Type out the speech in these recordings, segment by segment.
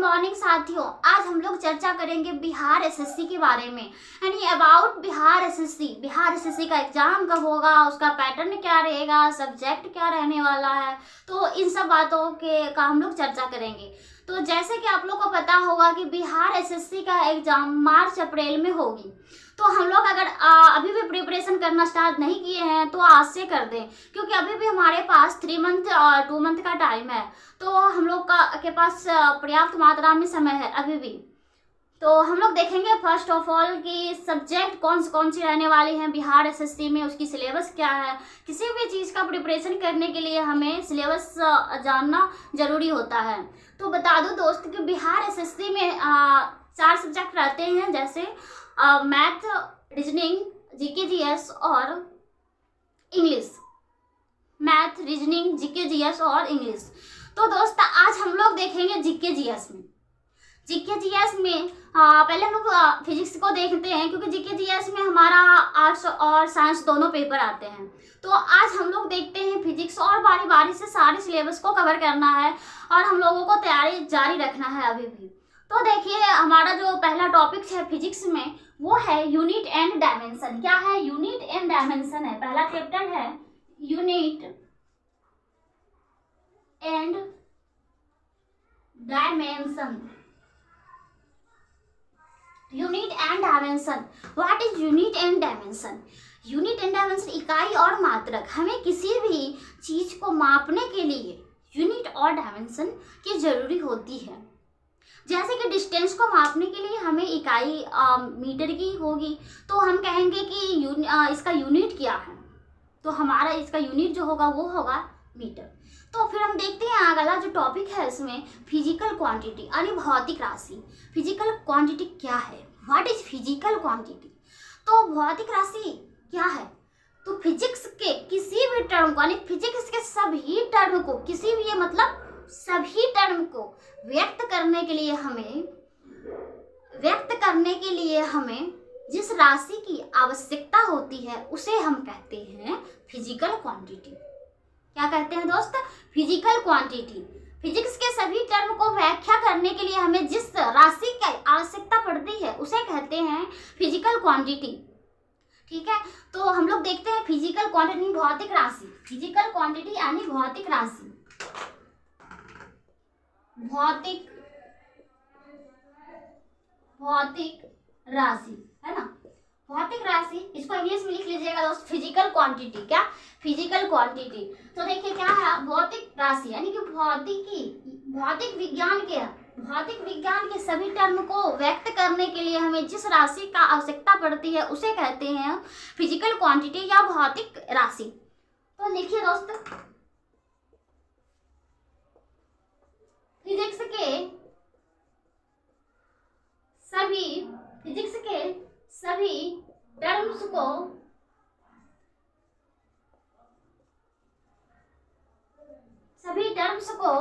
Morning साथियों, आज हम लोग चर्चा करेंगे बिहार एसएससी के बारे में, यानी about Bihar SSC. Bihar SSC का एग्जाम कब होगा, उसका पैटर्न क्या रहेगा, सब्जेक्ट क्या रहने वाला है, तो इन सब बातों का हम लोग चर्चा करेंगे। तो जैसे कि आप लोग को पता होगा कि बिहार एसएससी का एग्जाम मार्च अप्रैल में होगी। तो हम लोग अगर अभी भी प्रिपरेशन करना स्टार्ट नहीं किए हैं तो आज से कर दें, क्योंकि अभी भी हमारे पास 3 मंथ और 2 मंथ का टाइम है। तो हम लोग के पास पर्याप्त मात्रा में समय है अभी भी। तो हम लोग देखेंगे फर्स्ट ऑफ ऑल कि सब्जेक्ट कौन सी रहने वाली हैं बिहार एसएससी में, उसकी सिलेबस क्या है। किसी भी चीज़ का प्रिपरेशन करने के लिए हमें सिलेबस जानना जरूरी होता है। तो बता दूं दोस्त कि बिहार एसएससी में 4 सब्जेक्ट रहते हैं, जैसे मैथ, रीजनिंग, जीके जीएस और English. Math, reasoning, GK GS और इंग्लिश। तो दोस्त आज हम लोग देखेंगे जीके जीएस में। जीके जीएस में पहले हम लोग फिजिक्स को देखते हैं, क्योंकि जीके जीएस में हमारा आर्ट्स और साइंस दोनों पेपर आते हैं। तो आज हम लोग देखते हैं फिजिक्स, और बारी बारी से सारे सिलेबस को कवर करना है और हम लोगों को तैयारी जारी रखना है अभी भी। तो देखिए, हमारा जो पहला टॉपिक है फिजिक्स में वो है यूनिट एंड डायमेंशन। क्या है? यूनिट एंड डायमेंशन है। पहला चैप्टर है unit and dimension. Unit and dimension. What is unit and dimension? Unit and dimension इकाई और मात्रक। हमें किसी भी चीज को मापने के लिए यूनिट और डायमेंशन की जरूरी होती है। जैसे कि डिस्टेंस को मापने के लिए हमें इकाई मीटर की होगी, तो हम कहेंगे कि इसका यूनिट क्या है, तो हमारा इसका यूनिट जो होगा वो होगा मीटर। तो फिर हम देखते हैं अगला जो टॉपिक है इसमें फिजिकल क्वांटिटी, यानी भौतिक राशि। फिजिकल क्वांटिटी क्या है? What is physical quantity? तो भौतिक राशि क्या है? तो फिजिक्स के किसी भी टर्म को, यानी फिजिक्स के सभी टर्म को, किसी भी मतलब सभी टर्म को व्यक्त करने के लिए हमें जिस राशि की आवश्यकता होती है उसे हम कहते हैं फिजिकल क्वांटिटी। क्या कहते हैं दोस्त? Physical quantity. फिजिक्स के सभी टर्म को व्याख्या करने के लिए हमें जिस राशि की आवश्यकता पड़ती है उसे कहते हैं फिजिकल क्वांटिटी। ठीक है, तो हम लोग देखते हैं फिजिकल क्वांटिटी, भौतिक राशि। फिजिकल क्वांटिटी यानी भौतिक राशि। भौतिक राशि है ना। भौतिक राशि, इसको इंग्लिश में लिख लीजिएगा दोस्त, फिजिकल क्वांटिटी। क्या? Physical quantity. तो देखिए क्या है भौतिक राशि, यानी कि भौतिक विज्ञान के सभी टर्म को व्यक्त करने के लिए हमें जिस राशि का आवश्यकता पड़ती है उसे कहते हैं फिजिकल क्वांटिटी या भौतिक राशि। तो लिखिए दोस्त, फिजिक्स के सभी टर्म्स को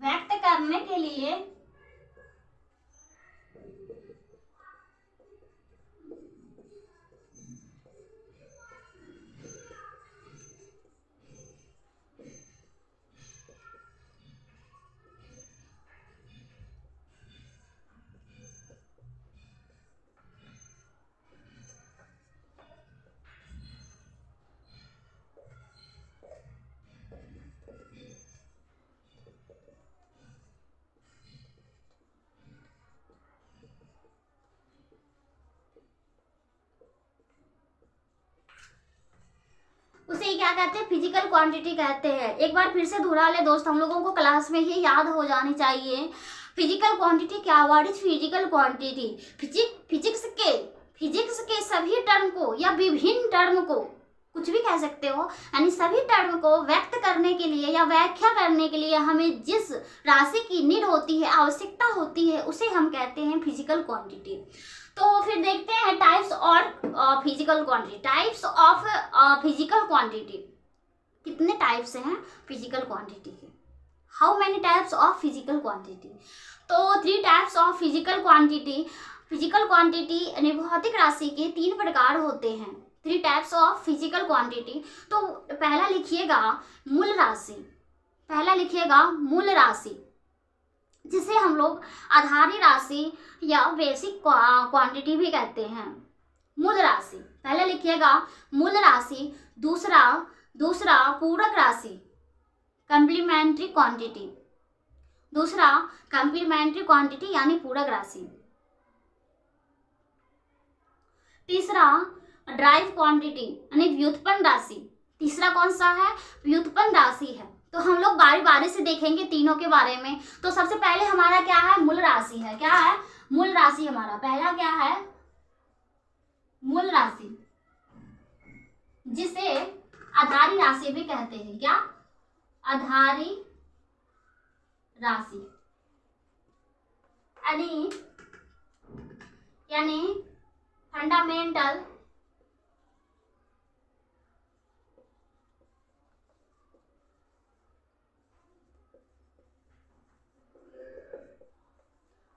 व्यक्त करने के लिए उसे क्या कहते हैं? फिजिकल क्वांटिटी कहते हैं। एक बार फिर से दोहरा ले दोस्त, हम लोगों को क्लास में ही याद हो जानी चाहिए फिजिकल क्वांटिटी क्या। What is physical quantity? Physics के सभी टर्म को या विभिन्न टर्म को, कुछ भी कह सकते हो, यानी सभी टर्म को व्यक्त करने के लिए या व्याख्या करने के लिए हमें जिस राशि की नीड होती है, आवश्यकता होती है, उसे हम कहते हैं फिजिकल क्वांटिटी। तो फिर देखते हैं टाइप्स और physical quantity. Types of physical quantity. कितने टाइप्स हैं फिजिकल क्वांटिटी के? How many types of physical quantity? तो 3 types of physical quantity. Physical quantity यानी भौतिक राशि के 3 प्रकार होते हैं। 3 टाइप्स ऑफ फिजिकल क्वांटिटी। तो पहला लिखिएगा मूल राशि। पहला लिखिएगा मूल राशि, जिसे हम लोग आधारी राशि या बेसिक क्वांटिटी भी कहते हैं। मूल राशि पहले लिखिएगा मूल राशि। दूसरा पूरक राशि, कंप्लीमेंट्री क्वांटिटी। दूसरा कंप्लीमेंट्री क्वांटिटी यानी पूरक राशि। तीसरा ड्राइव क्वांटिटी यानी व्युत्पन्न राशि। तीसरा कौन सा है? व्युत्पन्न राशि है। तो हम लोग बारी बारी से देखेंगे तीनों के बारे में। तो सबसे पहले हमारा क्या है? मूल राशि है। क्या है? मूल राशि हमारा पहला क्या है? मूल राशि, जिसे आधारी राशि भी कहते हैं। क्या? आधारी राशि यानी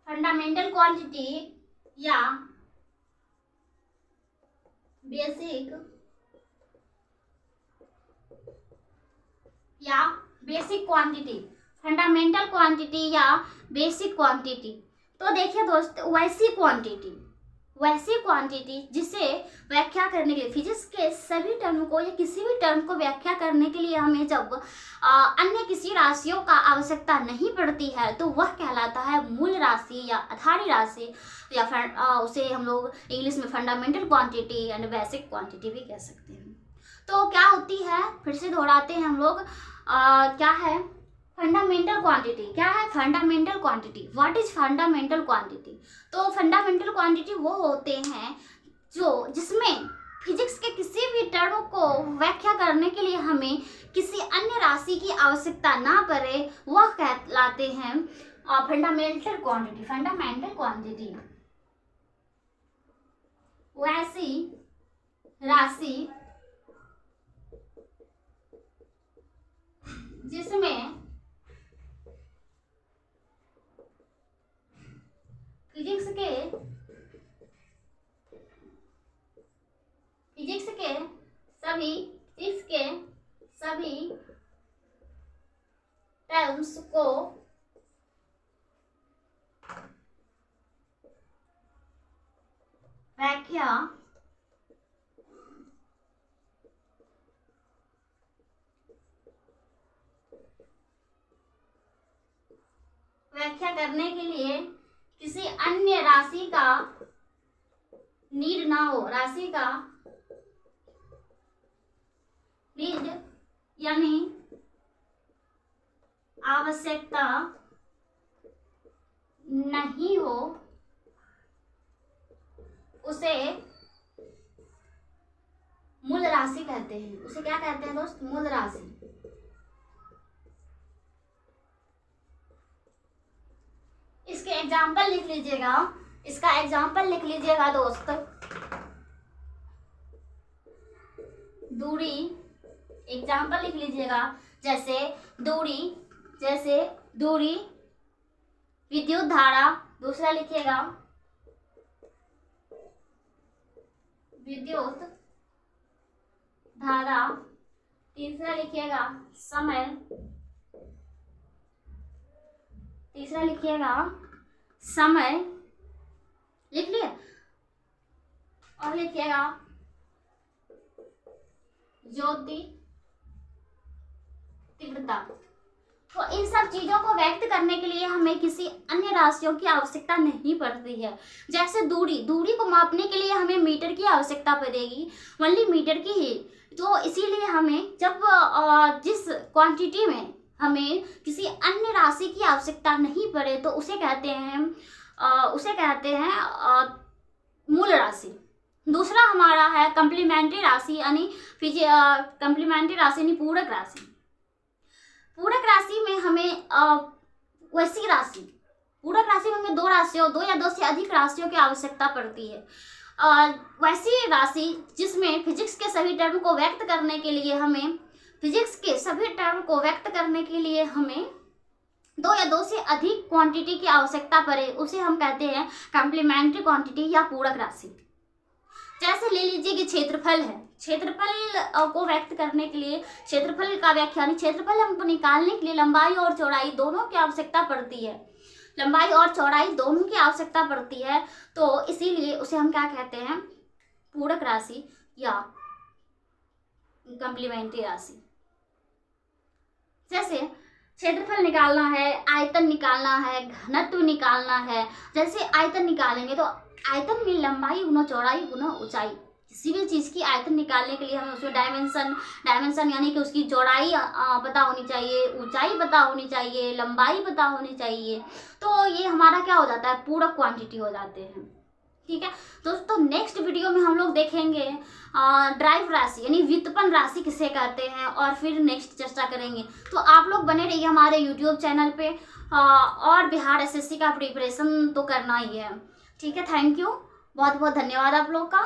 फंडामेंटल क्वांटिटी या बेसिक क्वांटिटी, फंडामेंटल क्वांटिटी या बेसिक क्वांटिटी। तो देखिए दोस्त, वैसी क्वांटिटी जिसे व्याख्या करने के लिए फिजिक्स के सभी टर्म को या किसी भी टर्म को व्याख्या करने के लिए हमें जब अन्य किसी राशियों का आवश्यकता नहीं पड़ती है तो वह कहलाता है मूल राशि या आधारी राशि, या उसे हम लोग इंग्लिश में fundamental quantity and basic quantity भी कह सकते हैं। तो क्या होती है, फिर से दोहराते हैं हम लोग, क्या है फंडामेंटल क्वांटिटी? क्या है fundamental quantity? What is fundamental quantity? तो फंडामेंटल क्वांटिटी वो होते हैं जिसमें फिजिक्स के किसी भी टर्म को व्याख्या करने के लिए हमें किसी अन्य राशि की आवश्यकता ना पड़े, वह कहलाते हैं फंडामेंटल क्वांटिटी। वैसी राशि जिसमें फिजिक्स के सभी टर्म्स को व्याख्या करने के लिए किसी अन्य राशि का नीड ना हो, यानी आवश्यकता नहीं हो, उसे मूल राशि कहते हैं। उसे क्या कहते हैं दोस्त? मूल राशि। इसके एग्जाम्पल लिख लीजिएगा, इसका एग्जाम्पल लिख लीजिएगा दोस्त। दूरी, एग्जाम्पल लिख लीजिएगा, जैसे दूरी विद्युत धारा। दूसरा लिखिएगा विद्युत धारा। तीसरा लिखिएगा समय। लिख लिए? और लिखिएगा ज्योति तीव्रता। तो इन सब चीजों को व्यक्त करने के लिए हमें किसी अन्य राशियों की आवश्यकता नहीं पड़ती है। जैसे दूरी को मापने के लिए हमें मीटर की आवश्यकता पड़ेगी, ओनली मीटर की ही। तो इसीलिए हमें जब जिस क्वांटिटी में हमें किसी अन्य राशि की आवश्यकता नहीं पड़े तो उसे कहते हैं मूल राशि। दूसरा हमारा है कंप्लीमेंट्री राशि यानी पूरक राशि। पूरक राशि में हमें दो या दो से अधिक राशियों की आवश्यकता पड़ती है। वैसी राशि जिसमें फिजिक्स के सभी टर्म को व्यक्त करने के लिए हमें दो या दो से अधिक क्वांटिटी की आवश्यकता पड़े, उसे हम कहते हैं कंप्लीमेंट्री क्वांटिटी या पूरक राशि। जैसे ले लीजिए कि क्षेत्रफल है, क्षेत्रफल को व्यक्त करने के लिए, क्षेत्रफल का व्याख्यान, क्षेत्रफल हमको निकालने के लिए लंबाई और चौड़ाई दोनों की आवश्यकता पड़ती है, लंबाई और चौड़ाई दोनों की आवश्यकता पड़ती है। तो इसीलिए उसे हम क्या कहते हैं, पूरक राशि या कंप्लीमेंट्री राशि। जैसे क्षेत्रफल निकालना है, आयतन निकालना है, घनत्व निकालना है। जैसे आयतन निकालेंगे तो आयतन में लंबाई गुना चौड़ाई गुना ऊंचाई, किसी भी चीज़ की आयतन निकालने के लिए हमें उसमें डायमेंशन यानी कि उसकी चौड़ाई पता होनी चाहिए, ऊंचाई पता होनी चाहिए, लंबाई पता होनी चाहिए। तो ये हमारा क्या हो जाता है, पूरक क्वांटिटी हो जाते हैं। ठीक है दोस्तों, नेक्स्ट वीडियो में हम लोग देखेंगे ड्राइव राशि यानी व्युत्पन्न राशि किसे कहते हैं, और फिर नेक्स्ट चर्चा करेंगे। तो आप लोग बने रहिए हमारे यूट्यूब चैनल पे, और बिहार एसएससी का प्रिपरेशन तो करना ही है। ठीक है, थैंक यू, बहुत बहुत धन्यवाद आप लोग का।